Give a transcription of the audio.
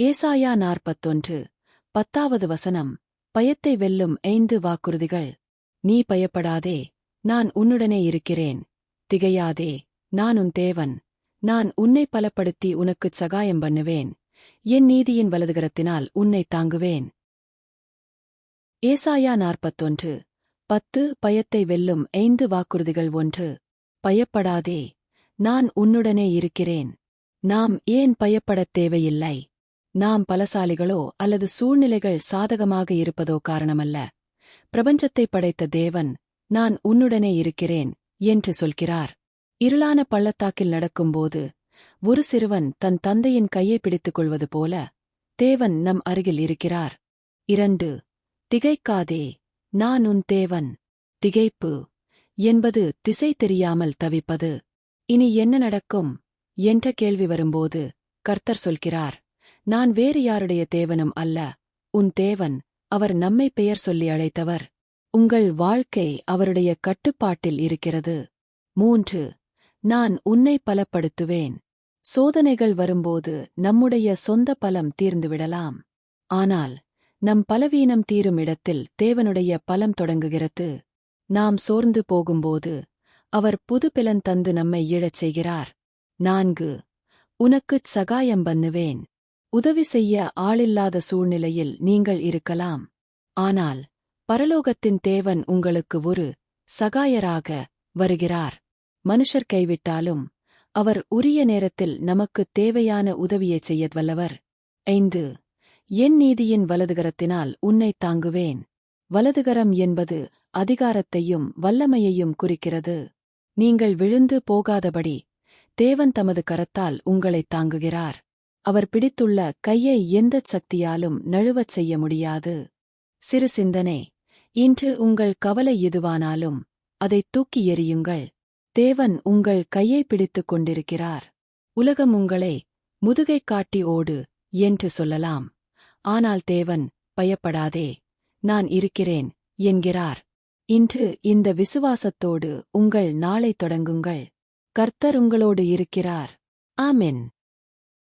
ஏசாயா 41 10வது வசனம். பயத்தை வெல்லும் 5 வாக்குறுதிகள். நீ பயப்படாதே, நான் உன்னுடனே இருக்கிறேன். திகையாதே, நான் உன் தேவன். நான் உன்னை பலப்படுத்தி உனக்குச் சகாயம் பண்ணுவேன். என் நீதியின் வலதுகரத்தினால் உன்னை தாங்குவேன். ஏசாயா 41 10 பயத்தை வெல்லும் 5 வாக்குறுதிகள். 1. பயப்படாதே, நான் உன்னுடனே இருக்கிறேன். நாம் ஏன் பயப்படத் தேவையில்லை? நாம் பலசாலிகளோ அல்லது சூழ்நிலைகள் சாதகமாக இருப்பதோ காரணமல்ல. பிரபஞ்சத்தை படைத்த தேவன், நான் உன்னுடனே இருக்கிறேன் என்று சொல்கிறார். இருளான பள்ளத்தாக்கில் நடக்கும்போது ஒரு சிறுவன் தன் தந்தையின் கையை பிடித்துக் கொள்வது போல தேவன் நம் அருகில் இருக்கிறார். 2. திகைக்காதே, நான் உன் தேவன். திகைப்பு என்பது திசை தெரியாமல் தவிப்பது. இனி என்ன நடக்கும் என்ற கேள்வி வரும்போது கர்த்தர் சொல்கிறார், நான் வேறு யாருடைய தேவனும் அல்ல, உன் தேவன். அவர் நம்மை பெயர் சொல்லி அழைத்தவர். உங்கள் வாழ்க்கை அவருடைய கட்டுப்பாட்டில் இருக்கிறது. 3. நான் உன்னை பலப்படுத்துவேன். சோதனைகள் வரும்போது நம்முடைய சொந்த பலம் தீர்ந்துவிடலாம். ஆனால் நம் பலவீனம் தீரும் இடத்தில் தேவனுடைய பலம் தொடங்குகிறது. நாம் சோர்ந்து போகும்போது அவர் புது பலன் தந்து நம்மை எழச் செய்கிறார். 4. உனக்குச் சகாயம் பண்ணுவேன். உதவி செய்ய ஆளில்லாத சூழ்நிலையில் நீங்கள் இருக்கலாம். ஆனால் பரலோகத்தின் தேவன் உங்களுக்கு ஒரு சகாயராக வருகிறார். மனுஷர் கைவிட்டாலும் அவர் உரிய நேரத்தில் நமக்குத் தேவையான உதவியைச் செய்ய வல்லவர். 5. என் நீதியின் வலதுகரத்தினால் உன்னைத் தாங்குவேன். வலதுகரம் என்பது அதிகாரத்தையும் வல்லமையையும் குறிக்கிறது. நீங்கள் விழுந்து போகாதபடி தேவன் தமது கரத்தால் உங்களைத் தாங்குகிறார். அவர் பிடித்துள்ள கையை எந்தச் சக்தியாலும் நழுவச் செய்ய முடியாது. சிறு சிந்தனை. இன்று உங்கள் கவலை எதுவானாலும் அதைத் தூக்கி எறியுங்கள். தேவன் உங்கள் கையை பிடித்துக் கொண்டிருக்கிறார். உலகம் உங்களை முதுகை காட்டி ஓடு என்று சொல்லலாம். ஆனால் தேவன், பயப்படாதே, நான் இருக்கிறேன் என்கிறார். இன்று இந்த விசுவாசத்தோடு உங்கள் நாளை தொடங்குங்கள். கர்த்தர் உங்களோடு இருக்கிறார். ஆமென்.